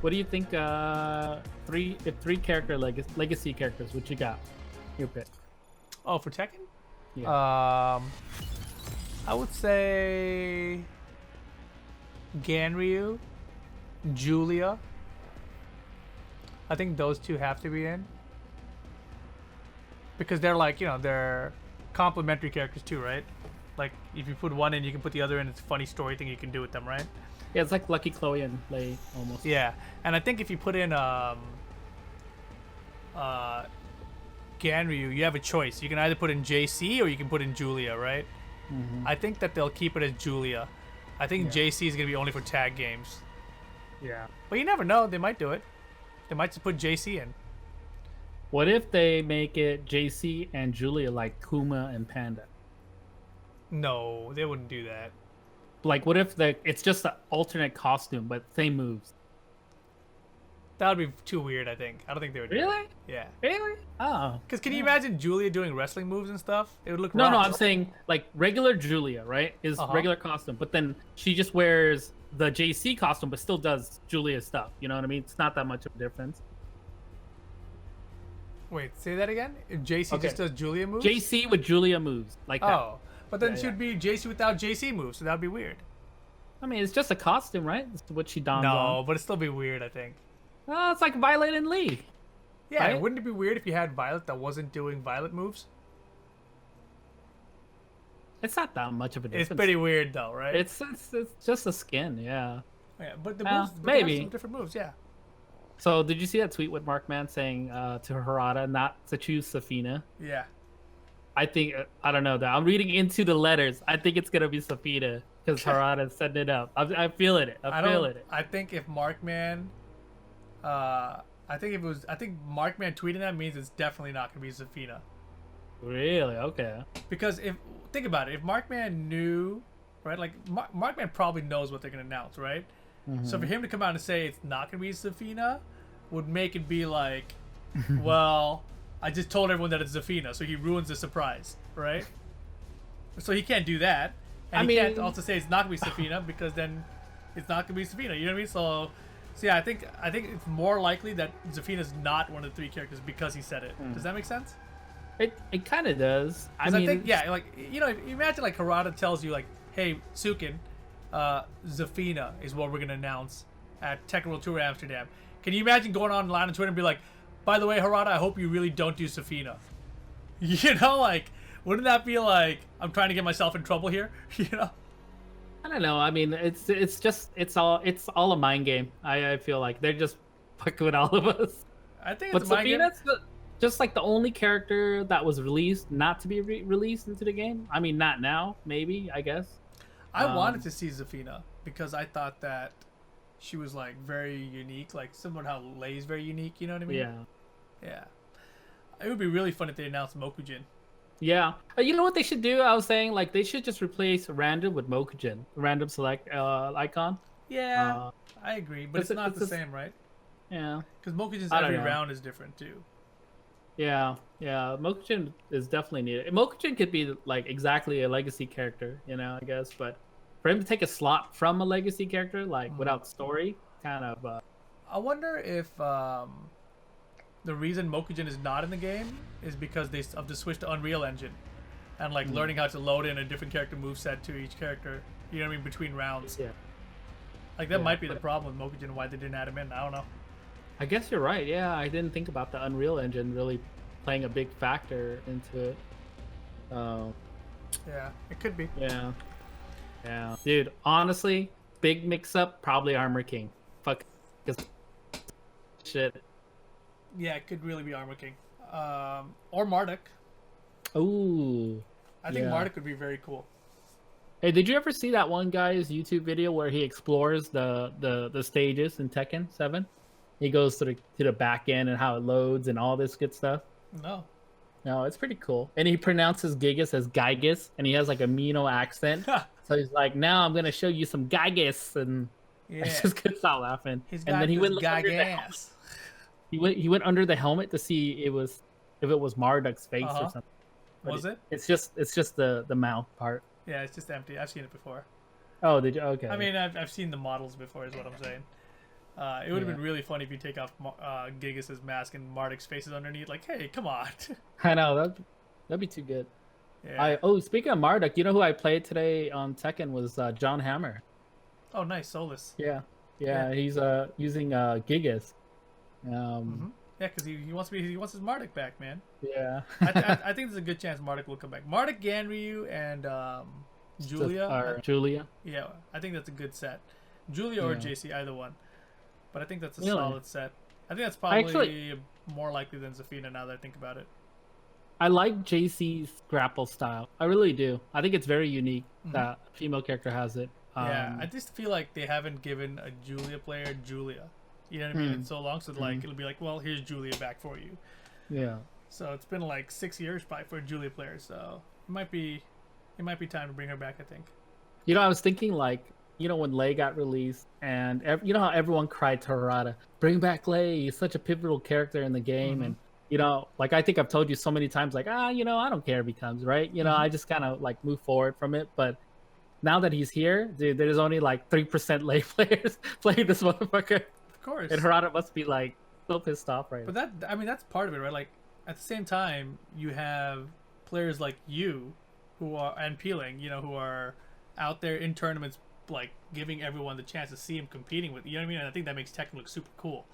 What do you think? Three character legacy characters. What you got? Your pick. Oh, for Tekken? Yeah. I would say Ganryu, Julia. I think those two have to be in because they're like, they're complementary characters too, right? Like if you put one in, you can put the other in. It's a funny story thing you can do with them, right? Yeah, it's like Lucky Chloe and Lei almost. Yeah, and I think if you put in Ganryu, you have a choice. You can either put in JC or you can put in Julia, right? Mm-hmm. I think that they'll keep it as Julia. I think JC is gonna be only for tag games. Yeah. But you never know. They might do it. They might just put JC in. What if they make it JC and Julia like Kuma and Panda? No, they wouldn't do that. Like, what if it's just an alternate costume but same moves? That would be too weird, I think. I don't think they would do Really? it. Yeah. Really? Oh. Because can you imagine Julia doing wrestling moves and stuff? It would look No, wrong. no, I'm saying like regular Julia, right? Is regular costume, but then she just wears the JC costume but still does Julia stuff. You know what I mean? It's not that much of a difference. Wait, say that again? If JC just does Julia moves? JC with Julia moves like that. Oh. But then she'd be JC without JC moves, so that would be weird. I mean, it's just a costume, right? It's what she dons on. No, but it'd still be weird, I think. It's like Violet and Lee. Yeah, right? Wouldn't it be weird if you had Violet that wasn't doing Violet moves? It's not that much of a difference. It's pretty weird, though, right? It's just a skin, yeah. Yeah, but the moves, but maybe they have some different moves, yeah. So, did you see that tweet with Markman saying to Harada not to choose Safina? Yeah. I think, I don't know, I'm reading into the letters. I think it's going to be Safina because Harada's setting it up. I'm feeling it. I'm feeling it. I think if Markman, I think Markman tweeting that means it's definitely not going to be Safina. Really? Okay. Because think about it, if Markman knew, right, like Markman probably knows what they're going to announce, right? Mm-hmm. So for him to come out and say it's not going to be Safina would make it be like, well, I just told everyone that it's Zafina, so he ruins the surprise, right? So he can't do that. And he can't also say it's not going to be Zafina because then it's not going to be Zafina, you know what I mean? So yeah, I think it's more likely that Zafina's not one of the three characters because he said it. Does that make sense? It kind of does. I think, yeah, like, imagine like Harada tells you like, hey, Suiken, Zafina is what we're going to announce at Tekken World Tour Amsterdam. Can you imagine going online on Twitter and be like, by the way, Harada, I hope you really don't do Safina. You know, like, wouldn't that be like, I'm trying to get myself in trouble here? You know? I don't know. I mean, it's all a mind game. I feel like they're just fucking with all of us. I think it's a mind game. Just like the only character that was released not to be released into the game. I mean, not now, maybe, I guess. I wanted to see Zafina because I thought that she was like very unique, like similar to how Lei's very unique, you know what I mean? Yeah. Yeah. It would be really fun if they announced Mokujin. Yeah. You know what they should do? I was saying, like, they should just replace random with Mokujin. Random select icon. Yeah, I agree. But it's not the same, right? Yeah. Because Mokujin's every round is different, too. Yeah. Yeah. Mokujin is definitely needed. Mokujin could be, like, exactly a legacy character, you know, I guess. But for him to take a slot from a legacy character, like, without story, kind of... I wonder if... the reason Mokujin is not in the game is because of the switch to Unreal Engine and like learning how to load in a different character moveset to each character, you know what I mean, between rounds. Yeah. Like that might be the problem with Mokujin, why they didn't add him in. I don't know. I guess you're right. Yeah, I didn't think about the Unreal Engine really playing a big factor into it. Yeah, it could be. Yeah. Yeah. Dude, honestly, big mix-up, probably Armor King. Fuck. Shit. Yeah, it could really be Armor King. Or Marduk. Ooh. I think Marduk would be very cool. Hey, did you ever see that one guy's YouTube video where he explores the stages in Tekken 7? He goes to the back end and how it loads and all this good stuff. No. No, it's pretty cool. And he pronounces Gigas as Gygas, and he has like a Mino accent. So he's like, now I'm gonna show you some Gygas, and I just couldn't stop laughing. And then he went He went under the helmet to see if it was Marduk's face or something. But was it? It's just the mouth part. Yeah, it's just empty. I've seen it before. Oh, did you? Okay. I mean, I've seen the models before, is what I'm saying. It would have been really funny if you take off Gigas's mask and Marduk's face is underneath. Like, hey, come on. I know that'd be too good. Yeah. Speaking of Marduk, you know who I played today on Tekken was John Hammer. Oh, nice, Solus. Yeah, he's using Gigas. Yeah, because he wants his Marduk back, man. Yeah. I think there's a good chance Marduk will come back. Marduk, Ganryu, and Julia. Julia. Yeah, I think that's a good set. Julia or JC, either one. But I think that's a solid set. I think that's probably more likely than Zafina now that I think about it. I like JC's grapple style. I really do. I think it's very unique that a female character has it. Yeah, I just feel like they haven't given a Julia player Julia. You know what I mean? In so long, so like it'll be like, well, here's Julia back for you. Yeah. So it's been like 6 years probably for a Julia player. So it might be time to bring her back. I think. You know, I was thinking like, you know, when Lei got released, and you know how everyone cried to Harada, bring back Lei. He's such a pivotal character in the game, and you know, like I think I've told you so many times, like you know, I don't care if he comes, right? You know, I just kind of like move forward from it, but. Now that he's here, dude, there's only like 3% Lei players playing this motherfucker. Of course. And Harada must be like so pissed off right now. But I mean, that's part of it, right? Like at the same time, you have players like you, and Peeling, you know, who are out there in tournaments, like giving everyone the chance to see him competing with. You know what I mean? And I think that makes Tekken look super cool.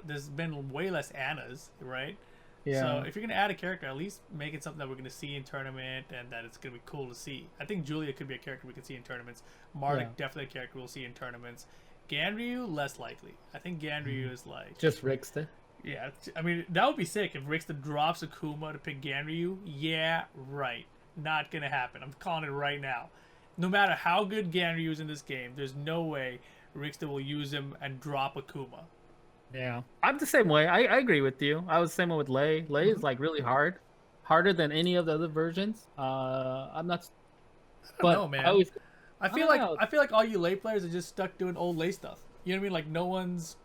There's been way less Annas, right? Yeah. So if you're gonna add a character, at least make it something that we're gonna see in tournament and that it's gonna be cool to see. I think Julia could be a character we could see in tournaments. Marduk definitely a character we'll see in tournaments. Ganryu less likely. I think Ganryu is like just Rickstah. Yeah, I mean that would be sick if Rickstah drops Akuma to pick Ganryu. Yeah, right. Not gonna happen. I'm calling it right now. No matter how good Ganryu is in this game, there's no way Rickstah will use him and drop Akuma. Yeah, I'm the same way. I agree with you. I was the same way with Lei. Lei is like really harder than any of the other versions. I'm not. I don't know, man. I feel like all you Lei players are just stuck doing old Lei stuff. You know what I mean? Like no one's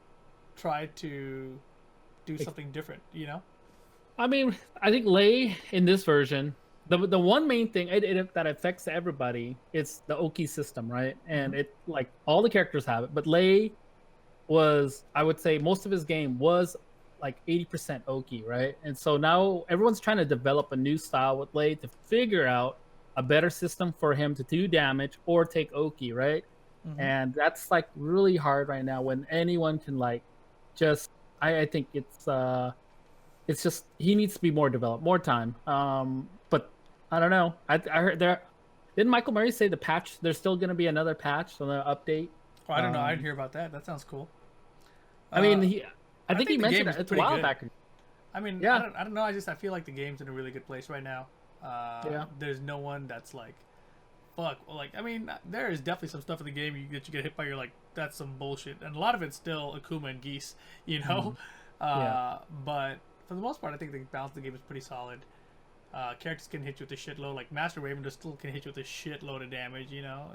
tried to do something different. You know? I mean, I think Lei in this version, the one main thing that affects everybody is the Oki system, right? And it like all the characters have it, but Lei was, I would say, most of his game was like 80% Oki, right? And so now everyone's trying to develop a new style with Lei to figure out a better system for him to do damage or take Oki, right? And that's like really hard right now when anyone can like just I think it's just he needs to be more developed, more time. But I don't know. I heard didn't Michael Murray say the patch there's still gonna be another patch, another update? Oh, I don't know. I didn't hear about that. That sounds cool. I mean, I think he mentioned it. It's a while back. I mean, yeah. I don't know. I feel like the game's in a really good place right now. There's no one that's like, fuck. Like, I mean, there is definitely some stuff in the game that you get hit by. You're like, that's some bullshit. And a lot of it's still Akuma and Geese, you know? But for the most part, I think the balance of the game is pretty solid. Characters can hit you with a shitload. Like, Master Raven just still can hit you with a shitload of damage, you know?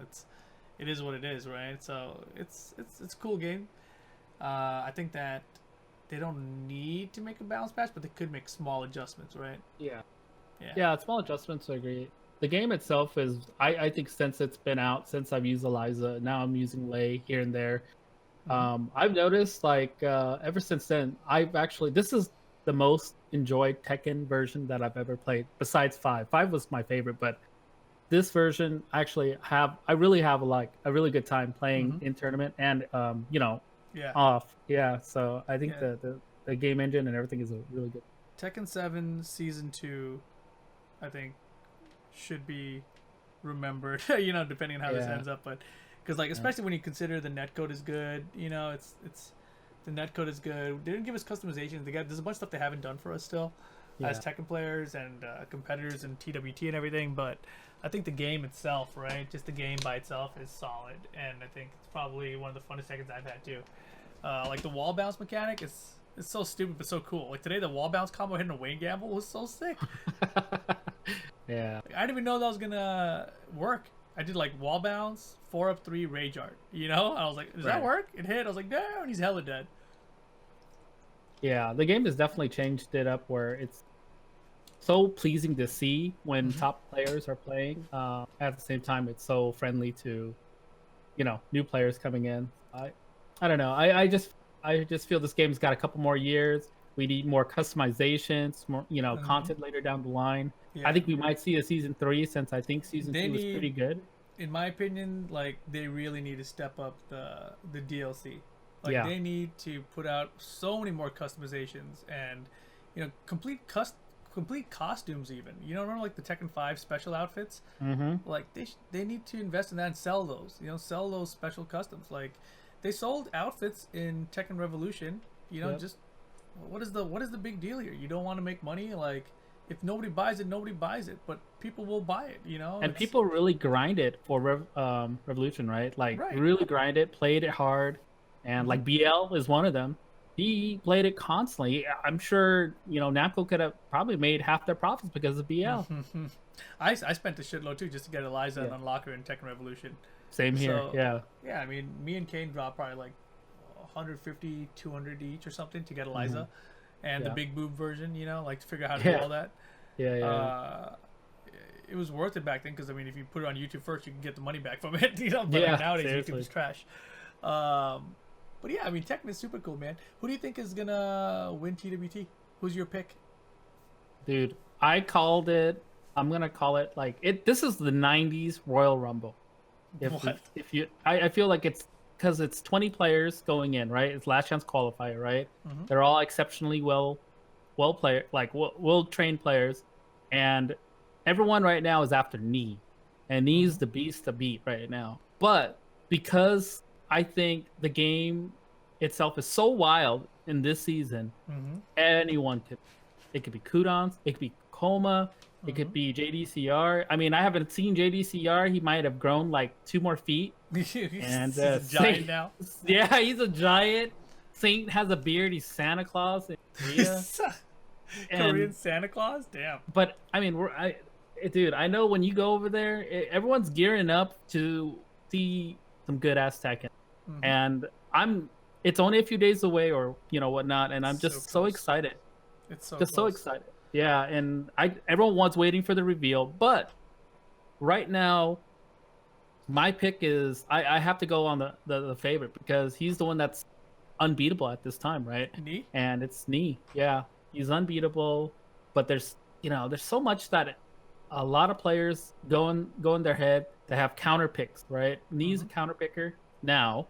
It is what it is, right? So it's a cool game. I think that they don't need to make a balance patch, but they could make small adjustments, right? Yeah, small adjustments. I agree. The game itself is, I think, since it's been out, since I've used Eliza, now I'm using Lei here and there. I've noticed, like, ever since then, this is the most enjoyed Tekken version that I've ever played, besides 5. 5 was my favorite, but this version I really have like a really good time playing in tournament and you know off. So I think the game engine and everything is really good. Tekken 7 Season 2 I think should be remembered, you know, depending on how this ends up, but because like especially when you consider the netcode is good, you know, it's the netcode is good. They didn't give us customizations. There's a bunch of stuff they haven't done for us still as Tekken players and competitors and TWT and everything, but I think the game itself, right, just the game by itself is solid, and I think it's probably one of the funnest seconds I've had too. Like the wall bounce mechanic is so stupid but so cool. Like today the wall bounce combo hitting a Wayne Gamble was so sick. Yeah. I didn't even know that was gonna work. I did like wall bounce, 4-up 3 rage art, you know? I was like, does that work? It hit. I was like, no, and he's hella dead. Yeah, the game has definitely changed it up where it's so pleasing to see when top players are playing. At the same time, it's so friendly to, you know, new players coming in. I don't know. I just feel this game's got a couple more years. We need more customizations, more content later down the line. I Yeah, think we might see a season 3 since I think season they 2 was need, pretty good. in my opinion, like they really need to step up the DLC. Like Yeah. they need to put out so many more customizations and complete costumes even. Remember like the Tekken 5 special outfits? Mm-hmm. Like they need to invest in that and sell those. Sell those special customs. Like they sold outfits in Tekken Revolution. Yep. Just what is the big deal here? You don't want to make money? Like if nobody buys it, nobody buys it. But people will buy it. And people really grind it for Revolution, right? Like Right. really grind it, played it hard, and like BL is one of them. He played it constantly. I'm sure Namco could have probably made half their profits because of BL. I spent a shitload too just to get Eliza and Yeah. unlock her in Tekken Revolution. Same here. So, Yeah. Yeah, I mean, me and Kane dropped probably like 150, 200 each or something to get Eliza, and the Yeah. big boob version. Like to figure out how to Yeah. do all that. Yeah. Yeah. It was worth it back then because I mean, if you put it on YouTube first, you can get the money back from it. But Yeah, like, nowadays seriously. YouTube is trash. But yeah, I mean, Tekken is super cool, man. Who do you think is gonna win TWT? Who's your pick? Dude, I called it. I'm gonna call it like it. This is the '90s Royal Rumble. What? I feel like it's because it's 20 players going in, right? It's last chance qualifier, right? Mhm. They're all exceptionally well player, like well trained players, and everyone right now is after Knee, and Knee's the beast to beat right now. But because I think the game itself is so wild in this season, anyone could. It could be Kudons, it could be Coma, it could be JDCR. I mean, I haven't seen JDCR. He might have grown like 2 more feet. And He's a giant Saint, now. yeah, he's a giant. Saint has a beard. He's Santa Claus in Korea. Korean Santa Claus? Damn. But I mean, dude, I know when you go over there, everyone's gearing up to see some good ass Tekken, and it's only a few days away or whatnot, and I'm just so close. excited. It's so Just so close. excited. Yeah, and everyone was waiting for the reveal, but right now my pick is I have to go on the favorite because he's the one that's unbeatable at this time, right? Knee? And it's Knee. Yeah, he's unbeatable, but there's so much that a lot of players go in their head to have counter picks, right? Knee's a counter picker now,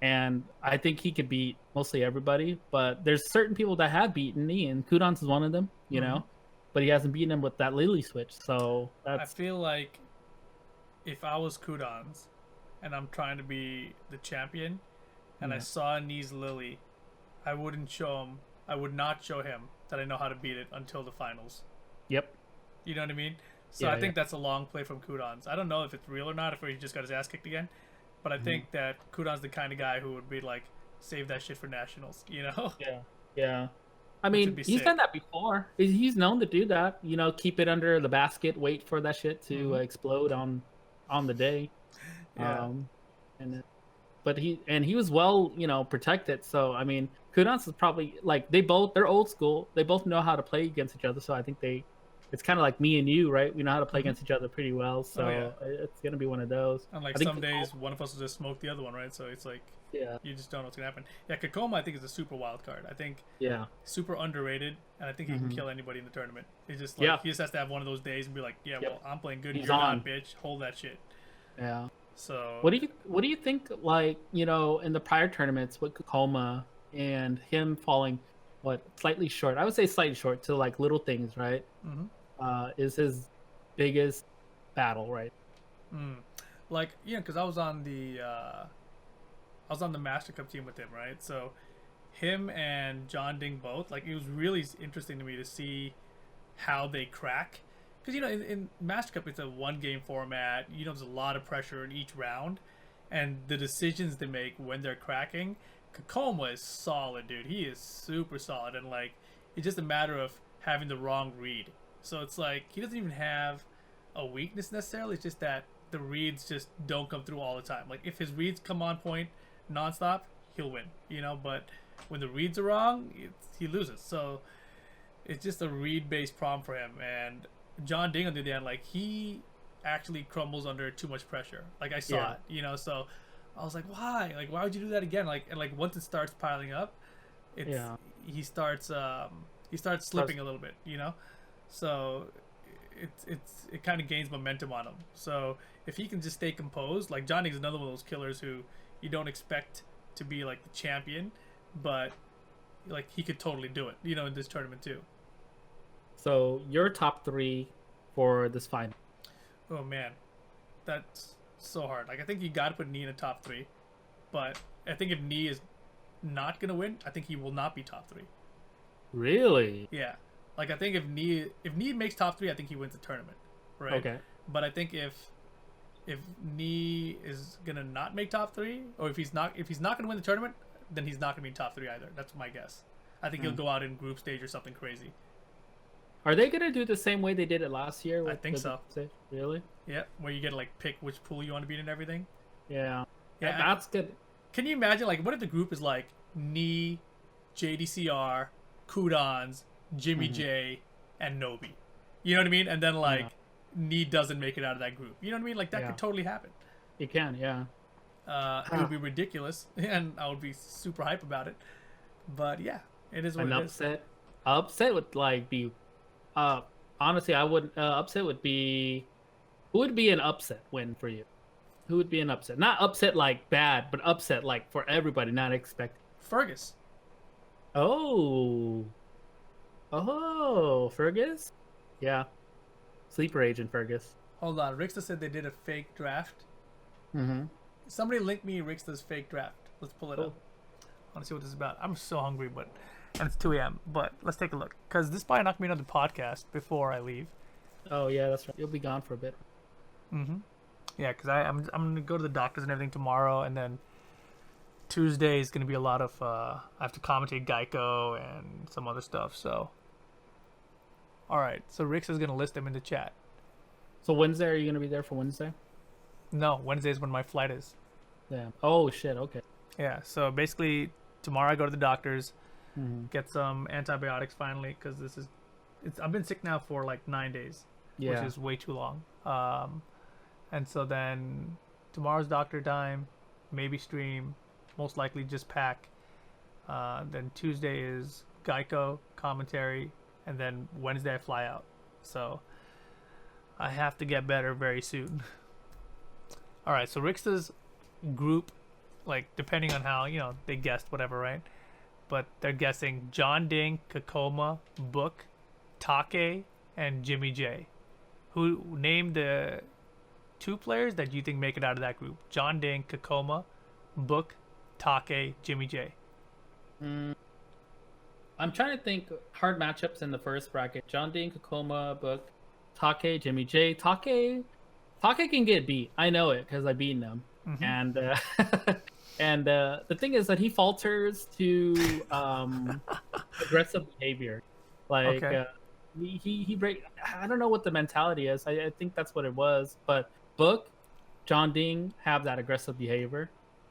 and I think he could beat mostly everybody. But there's certain people that have beaten Knee, and Kudons is one of them, but he hasn't beaten him with that Lily switch. So I that's feel like if I was Kudons and I'm trying to be the champion and I saw Knee's Lily, I would not show him that I know how to beat it until the finals. yep. You know what I mean? So Yeah, I think that's a long play from Kudons. I don't know if it's real or not, if he just got his ass kicked again. But I think that Kudon's the kind of guy who would be like, save that shit for nationals, Yeah, yeah. I Which mean, would be he's sick. done that before. He's known to do that. Keep it under the basket, wait for that shit to explode on the day. Yeah. But he was well, protected. So I mean, Kudons is probably like they're old school. They both know how to play against each other. So I think it's kind of like me and you, right? We know how to play against each other pretty well. So it's gonna be one of those. And like I think some days, one of us will just smoke the other one, right? So it's like, Yeah, you just don't know what's gonna happen. Yeah, Kakoma I think is a super wild card. I think yeah, super underrated, and I think he can kill anybody in the tournament. It's just like Yeah. he just has to have one of those days and be like, yeah, well, I'm playing good, He's you're on. not, bitch. Hold that shit. yeah. So What do you think, like, in the prior tournaments with Kokoma and him falling slightly short? I would say slightly short to like little things, right? Is his biggest battle, right? like because I was on the Master Cup team with him, right? So him and John Ding both, like, it was really interesting to me to see how they crack. Because, in Master Cup, it's a one-game format. There's a lot of pressure in each round. And the decisions they make when they're cracking, Kakoma is solid, dude. He is super solid. And, like, it's just a matter of having the wrong read. So it's like, he doesn't even have a weakness necessarily. It's just that the reads just don't come through all the time. Like, if his reads come on point nonstop, he'll win, But when the reads are wrong, he loses. So it's just a read-based problem for him. And John Ding, on the other hand, like, he actually crumbles under too much pressure. Like, I saw it, So I was like, why? Like, why would you do that again? Like, and like once it starts piling up, it's Yeah. he starts slipping a little bit, you know. So it kind of gains momentum on him. So if he can just stay composed, like Johnny's another one of those killers who you don't expect to be like the champion, but like he could totally do it, you know, in this tournament too. So your top 3 for this final. Oh man, that's so hard. Like I think you got to put Nee in the top 3, but I think if Nee is not gonna win, I think he will not be top 3. Really? Yeah, like I think if Nee makes top 3, I think he wins the tournament, right? Okay. But I think if Nee is gonna not make top 3, or if he's not gonna win the tournament, then he's not gonna be top 3 either. That's my guess. I think he'll go out in group stage or something crazy. Are they gonna do the same way they did it last year? I think so. Really? Yeah, where you get to like pick which pool you want to be in and everything. Yeah. Yeah, That's good. Can you imagine like what if the group is like Nee, JDCR, Kudons, Jimmy J, and Nobi? You know what I mean? And then like Nee doesn't make it out of that group. You know what I mean? Like that could totally happen. It can, yeah. It would be ridiculous, and I would be super hype about it. But yeah, it is what An it upset. Upset would like be. Honestly, I wouldn't. Upset would be. Who would be an upset win for you? Who would be an upset? Not upset like bad, but upset like for everybody, not expected. Fergus. Oh. Oh, Fergus? Yeah. Sleeper agent Fergus. Hold on, Rickstah said they did a fake draft. Mm-hmm. Somebody link me Rickstah's fake draft. Let's pull it up. I want to see what this is about. I'm so hungry, and it's 2 a.m. But let's take a look, because this probably not gonna be another podcast before I leave. Oh yeah, that's right. You'll be gone for a bit. Mm-hmm. Yeah, because I'm gonna go to the doctors and everything tomorrow, and then Tuesday is gonna be a lot of I have to commentate Geico and some other stuff. So, all right. So Rix is gonna list them in the chat. So Wednesday, are you gonna be there for Wednesday? No, Wednesday is when my flight is. Yeah. Oh shit. Okay. Yeah. So basically, tomorrow I go to the doctors, Mm-hmm. get some antibiotics finally, because I've been sick now for like 9 days, which is way too long. And so then tomorrow's doctor time, maybe stream, most likely just pack. Then Tuesday is Geico commentary, and then Wednesday I fly out. So I have to get better very soon. All right, so Rickstah's group, like depending on how they guessed whatever, right? But they're guessing John Ding, Kakoma, Book, Take, and Jimmy J. Who named the 2 players that you think make it out of that group? John Ding, Kakoma, Book, Take, Jimmy J. I'm trying to think hard matchups in the first bracket. John Dean, Kakoma, Book, Take, Jimmy J. Take can get beat. I know it because I've beaten him. Mm-hmm. And the thing is that he falters to aggressive behavior. Like he break. I don't know what the mentality is. I think that's what it was. But Book, John Ding have that aggressive behavior,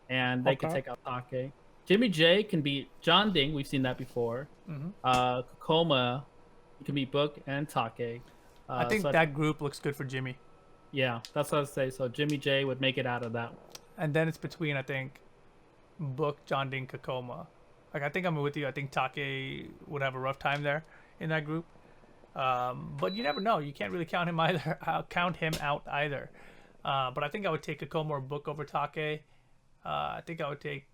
and they can take out Take. Jimmy J can beat John Ding. We've seen that before. Mm-hmm. Kakoma can beat Book and Take. I think that group looks good for Jimmy. Yeah, that's what I'd say. So Jimmy J would make it out of that one. And then it's between, I think, Book, John Ding, Kakoma. Like, I think I'm with you. I think Take would have a rough time there in that group. But you never know. You can't really count him out either. But I think I would take Kakoma or Book over Take. I think I would take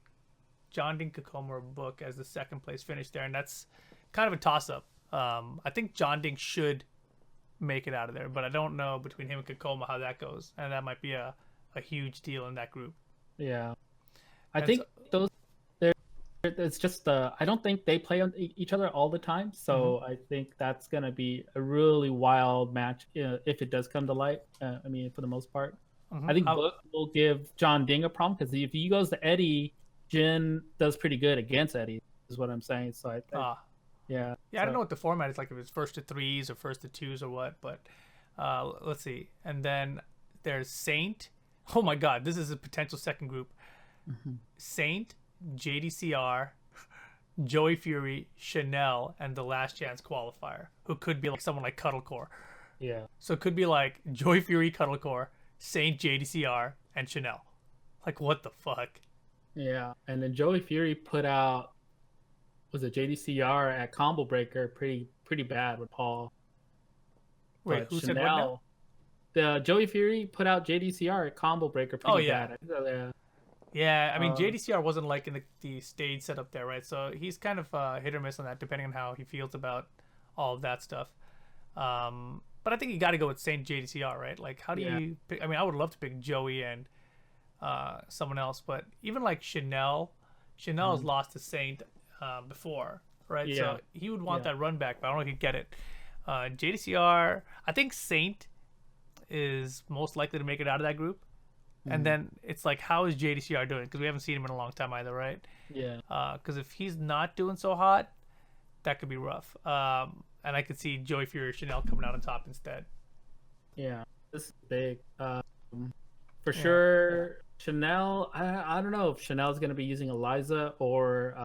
John Ding, Kakoma or Book as the second place finish there, and that's kind of a toss-up. I think John Ding should make it out of there, but I don't know between him and Kakoma how that goes, and that might be a huge deal in that group. Yeah, I think it's just I don't think they play on each other all the time, so I think that's gonna be a really wild match if it does come to light. I mean, for the most part, I think Book will give John Ding a problem because if he goes to Eddie, Jin does pretty good against Eddie, is what I'm saying. So I think, yeah. I don't know what the format is like, if it's first to 3s or first to 2s or what, but let's see. And then there's Saint. Oh my God, this is a potential second group. Saint, JDCR, Joey Fury, Chanel, and the Last Chance qualifier, who could be like someone like Cuddlecore. Yeah. So it could be like Joey Fury, Cuddlecore, Saint, JDCR, and Chanel. Like, what the fuck? Yeah, and then Joey Fury put out, was it JDCR at Combo Breaker, pretty bad with Paul. Wait, But who said what now? Chanel, the Joey Fury put out JDCR at Combo Breaker Oh pretty yeah, bad. I think that, yeah. I mean, uh, JDCR wasn't like in the stage setup there, right? So he's kind of hit or miss on that, depending on how he feels about all of that stuff. But I think you got to go with Saint JDCR, right? Like, how do yeah, you pick? I mean, I would love to pick Joey and someone else, but even like Chanel has mhm, lost to Saint before, right? yeah, So he would want yeah, that run back, but I don't know if he'd get it. JDCR, I think Saint is most likely to make it out of that group. And mhm, then it's like, how is JDCR doing? Because we haven't seen him in a long time either, right? yeah, Because if he's not doing so hot, that could be rough. And I could see Joey Fury or Chanel coming out on top instead. yeah. This is big. For Yeah. sure, Chanel. I don't know if Chanel's gonna be using Eliza or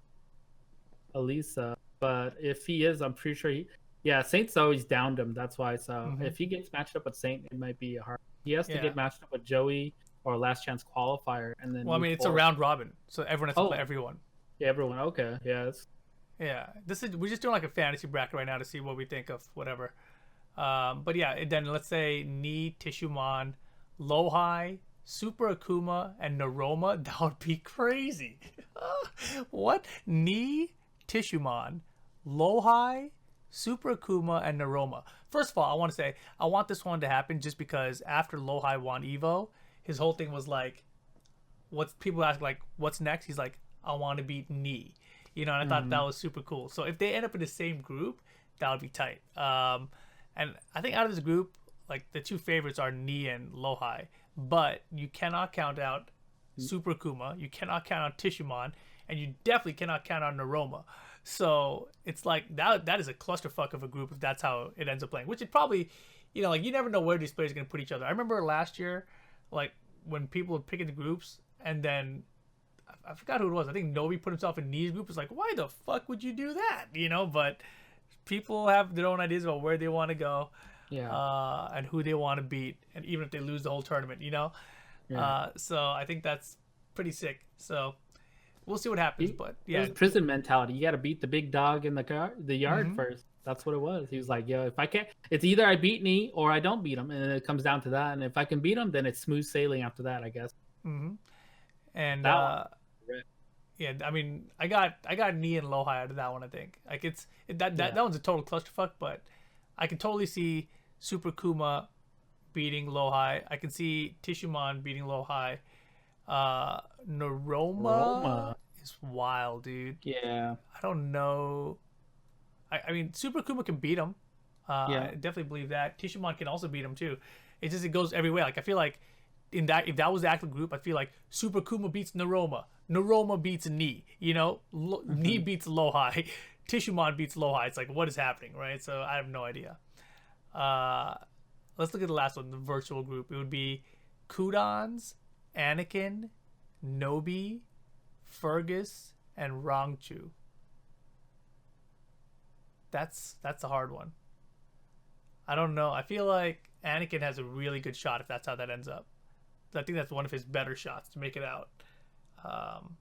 Elisa, but if he is, I'm pretty sure he. Yeah, Saint's always downed him. That's why. So Hmm. if he gets matched up with Saint, it might be a hard. He has to Yeah. get matched up with Joey or Last Chance Qualifier, and then Well, I move mean, it's a forward. round robin, so everyone has to play Oh, everyone. yeah, everyone. Okay, yeah, Yeah. We're just doing like a fantasy bracket right now to see what we think of whatever. But yeah, then let's say Ni, Tishumon, Lohai, Super Akuma, and Naroma. That would be crazy. What? Ni, Tishumon, Lohai, Super Akuma, and Naroma. First of all, I want to say I want this one to happen just because after Lohai won Evo, his whole thing was like, what's people ask like, what's next? He's like, I want to beat Ni. You know, and I thought that mm, was super cool. So if they end up in the same group, that would be tight. And I think out of this group, like the two favorites are Ni and Lohai, but you cannot count out Super Kuma, you cannot count out Tishumon, and you definitely cannot count out Naroma. So it's like that is a clusterfuck of a group if that's how it ends up playing. Which it probably, like you never know where these players are gonna put each other. I remember last year, like when people were picking the groups, and then I forgot who it was. I think Novi put himself in Ni's group. It's like, why the fuck would you do that? But people have their own ideas about where they want to go, yeah, and who they want to beat, and even if they lose the whole tournament. yeah. So I think that's pretty sick. So we'll see what happens. But It yeah. was prison mentality. You got to beat the big dog in the yard Hmm. first. That's what it was. He was like, "Yo, if I can't, it's either I beat Nee or I don't beat him," and it comes down to that. And if I can beat him, then it's smooth sailing after that, I guess. Hmm. And That one. yeah, I mean, I got Ni and Lohai out of that one. I think like that Yeah. one's a total clusterfuck, but I can totally see Super Kuma beating Lohai. I can see Tishumon beating Lohai. Naroma Roma. is wild, dude. Yeah. I don't know. I mean, Super Kuma can beat him. Yeah. I definitely believe that. Tishumon can also beat him too. It goes every way. Like I feel like if that was the actual group, I feel like Super Kuma beats Naroma. Naroma beats Ni. Ni Hmm. beats Lohai. Tishumon beats Lohai. It's like what is happening, right? So I have no idea. Uh, let's look at the last one, the virtual group. It would be Kudons, Anakin, Nobi, Fergus, and Rangchu. That's a hard one. I don't know. I feel like Anakin has a really good shot if that's how that ends up. I think that's one of his better shots to make it out. Um,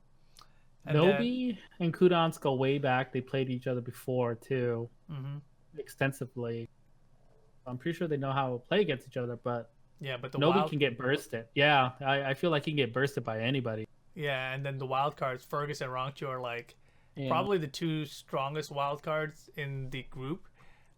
and then, Nobi and Kudons go way back. They played each other before too, mhm. extensively. I'm pretty sure they know how to play against each other, but Yeah, but the Nobi wild, can get bursted. Yeah, I feel like he can get bursted by anybody. yeah, and then the wild cards, Fergus and Rangchu are like Yeah. probably the two strongest wild cards in the group.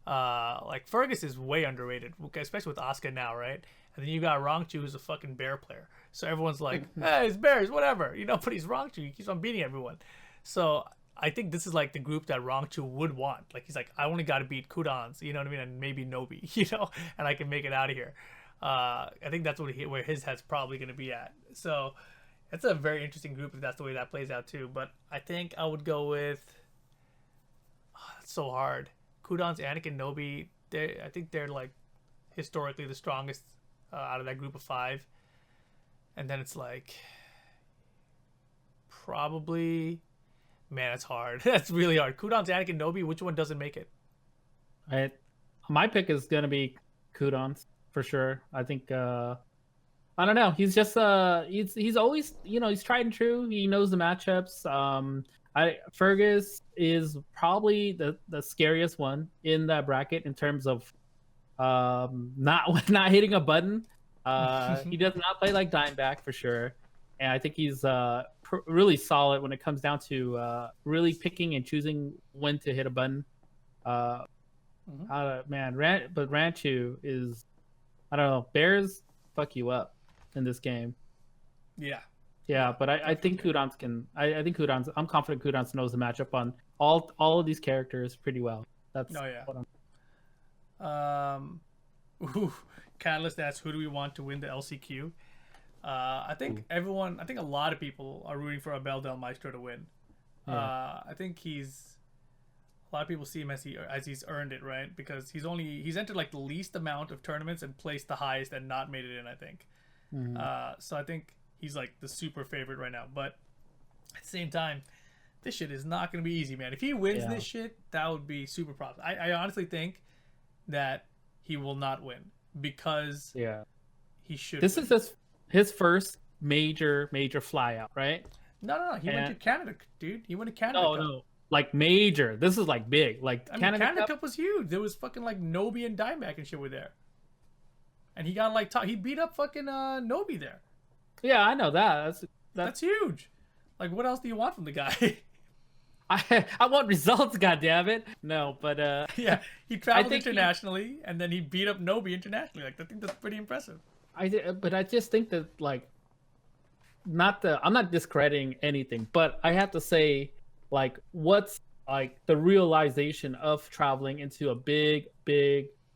Like Fergus is way underrated, especially with Asuka now, right? And then you got Rangchu, who's a fucking bear player. So everyone's like, "Hey, it's bears, whatever," But he's Rangchu. He keeps on beating everyone. So I think this is like the group that Rangchu would want. Like he's like, I only got to beat Kudons, you know what I mean, and maybe Nobi, and I can make it out of here. I think that's where his head's probably going to be at. So it's a very interesting group if that's the way that plays out too. But I think I would go with. Oh, that's so hard. Kudons, Anakin, Nobi. I think they're like historically the strongest out of that group of five. And then it's like probably, man, it's hard. That's really hard. Kudons, Anakin, Nobi. Which one doesn't make it? I, my pick is gonna be Kudons for sure. I think I don't know. He's just he's always, he's tried and true. He knows the matchups. I Fergus is probably the scariest one in that bracket in terms of not not hitting a button. He does not play like Dimeback for sure, and I think he's really solid when it comes down to really picking and choosing when to hit a button. Uh, Man, but Ranchu is, I don't know, Bears fuck you up in this game. Yeah. Yeah, but I think Kudans can. I think Kudans. I'm confident Kudans knows the matchup on all of these characters pretty well. That's what Catalyst asks, who do we want to win the LCQ? I think a lot of people are rooting for Abel Del Maestro to win. Yeah. I think a lot of people see him as he's earned it, right? Because he's entered like the least amount of tournaments and placed the highest and not made it in, I think. So I think he's like the super favorite right now. But at the same time, this shit is not going to be easy, man. If he wins this shit, that would be super props. I honestly think that he will not win because he should. This is his first major flyout, right? No. He went to Canada, dude. He went to Canada. No. Like major. This is like big. Like Canada Cup was huge. There was fucking like Nobi and Dimeback and shit were there. And he got like he beat up fucking Nobi there. Yeah, I know that. That's huge. Like, what else do you want from the guy? I want results, goddammit. No, but yeah, he traveled internationally and then he beat up Nobi internationally. Like, I think that's pretty impressive. But I just think that like, I'm not discrediting anything, but I have to say, like, what's like the realization of traveling into a big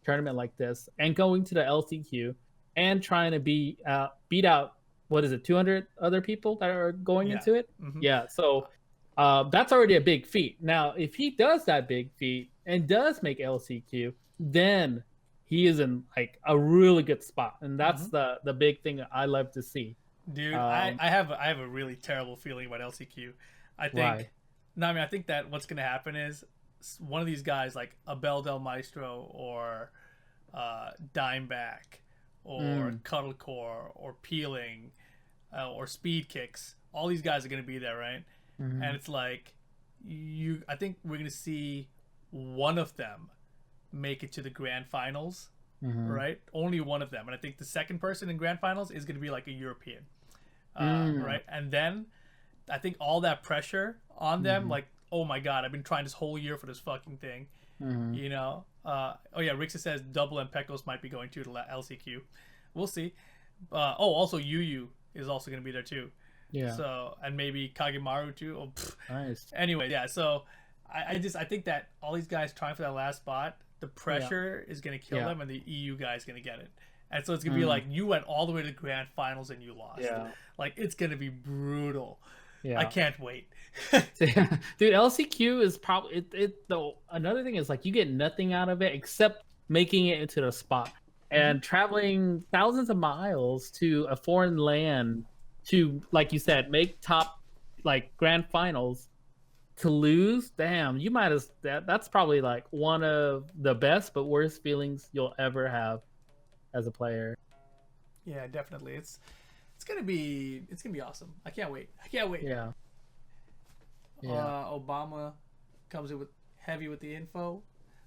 tournament like this and going to the LCQ and trying to beat out, what is it, 200 other people that are going into it? Yeah, so that's already a big feat. Now, if he does that big feat and does make LCQ, then he is in like a really good spot, and that's the big thing I love to see. Dude, I have a really terrible feeling about LCQ. I think. Why? No, I mean, I think that what's gonna happen is one of these guys, like Abel Del Maestro or Dimeback or Cuddlecore or Peeling or Speed Kicks, all these guys are gonna be there, right? And it's like I think we're gonna see one of them make it to the grand finals, right? Only one of them, and I think the second person in grand finals is gonna be like a European, right? And then I think all that pressure on them, like, oh my god, I've been trying this whole year for this fucking thing, you know. Oh yeah, Rickstah says Double and Pecos might be going to the LCQ. We'll see. Also Yu is also gonna be there too. Yeah. So, and maybe Kagemaru too. Oh, nice. Anyway, yeah. So I think that all these guys trying for that last spot, the pressure is gonna kill them, and the EU guy is gonna get it. And so it's gonna be like you went all the way to the grand finals and you lost. Yeah. Like, it's gonna be brutal. Yeah. I can't wait. Dude, LCQ is probably though. Another thing is like you get nothing out of it except making it into the spot and traveling thousands of miles to a foreign land to, like you said, make top like grand finals, to lose. Damn, you might as that's probably like one of the best but worst feelings you'll ever have as a player. Yeah, definitely. It's gonna be awesome. I can't wait. Yeah. Obama comes in with heavy with the info.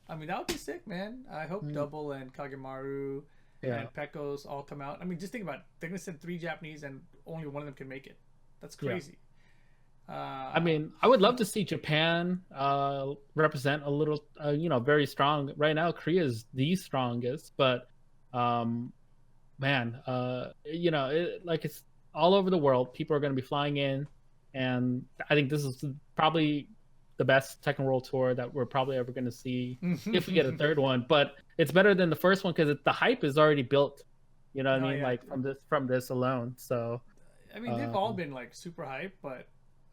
I mean, that would be sick, man. I hope Double and Kagemaru and Pecos all come out. I mean, just think about it. They're gonna send 3 Japanese and only one of them can make it. That's crazy. I mean, I would love to see Japan represent a little, very strong. Right now, Korea is the strongest, but man, it's all over the world. People are going to be flying in, and I think this is probably the best Tekken World Tour that we're probably ever going to see if we get a third one. But it's better than the first one because the hype is already built. You know what I mean? Yeah. Like from this alone. So I mean, they've all been like super hype, but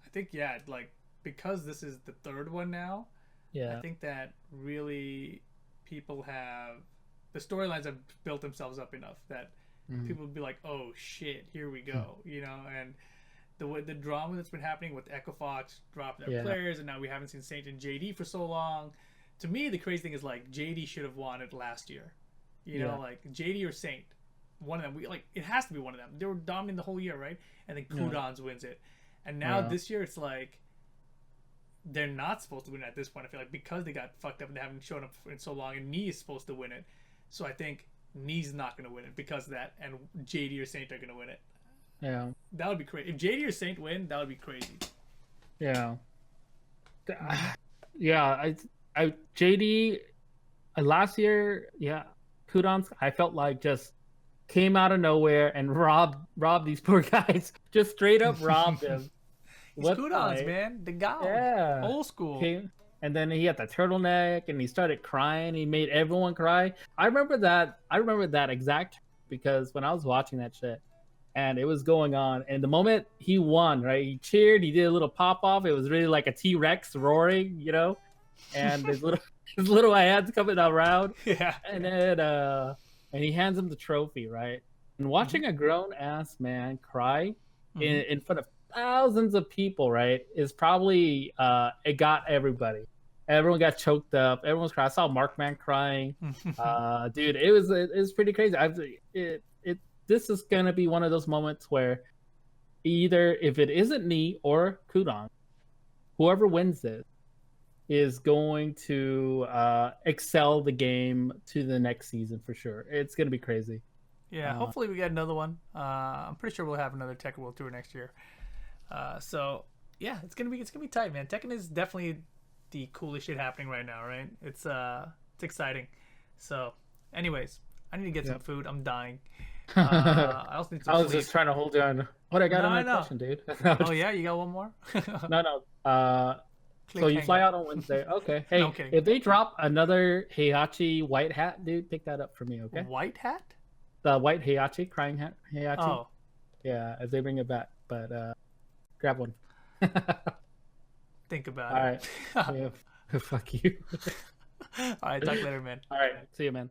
I think like because this is the third one now. Yeah, I think that really people have the storylines have built themselves up enough that people would be like, oh shit, here we go, you know. And the drama that's been happening with Echo Fox dropping their players, and now we haven't seen Saint and JD for so long. To me, the crazy thing is like JD should have won it last year, you know, like JD or Saint. one of them. It has to be one of them. They were dominating the whole year, right? And then Kudons wins it, and now this year it's like they're not supposed to win it at this point. I feel like because they got fucked up and they haven't shown up in so long, and Nee is supposed to win it, so I think Nee's not gonna win it because of that, and JD or Saint are gonna win it. Yeah, that would be crazy. If JD or Saint win, that would be crazy. Yeah. Yeah, I JD last year, yeah, Kudons, I felt like just came out of nowhere and robbed these poor guys. Just straight up robbed them. What Kudons, man? The guy. Yeah. Old school. And then he had the turtleneck and he started crying. He made everyone cry. I remember that exact because when I was watching that shit and it was going on, and the moment he won, right? He cheered, he did a little pop off. It was really like a T-Rex roaring, you know? And his little hands coming around. Yeah. And then and he hands him the trophy, right? And watching a grown ass man cry in front of thousands of people, right, is probably it got everybody. Everyone got choked up. Everyone's crying. I saw Markman crying. Dude, it was pretty crazy. This is gonna be one of those moments where either if it isn't me or Kudon, whoever wins this is going to excel the game to the next season for sure. It's gonna be crazy. Yeah, hopefully we get another one. I'm pretty sure we'll have another Tekken World Tour next year. So yeah, it's gonna be tight, man. Tekken is definitely the coolest shit happening right now, right? It's exciting. So, anyways, I need to get some food. I'm dying. I also need to I was just trying to hold you on. What I got on my question, dude. Oh yeah, you got one more? No. So you fly out on Wednesday. Okay. Hey, if they drop another Heihachi white hat, dude, pick that up for me, okay? White hat? The white Heihachi, crying hat Heihachi. Oh. Yeah, if they bring it back, but grab one. Think about it. All right. Yeah, fuck you. All right, talk later, man. All right, see you, man.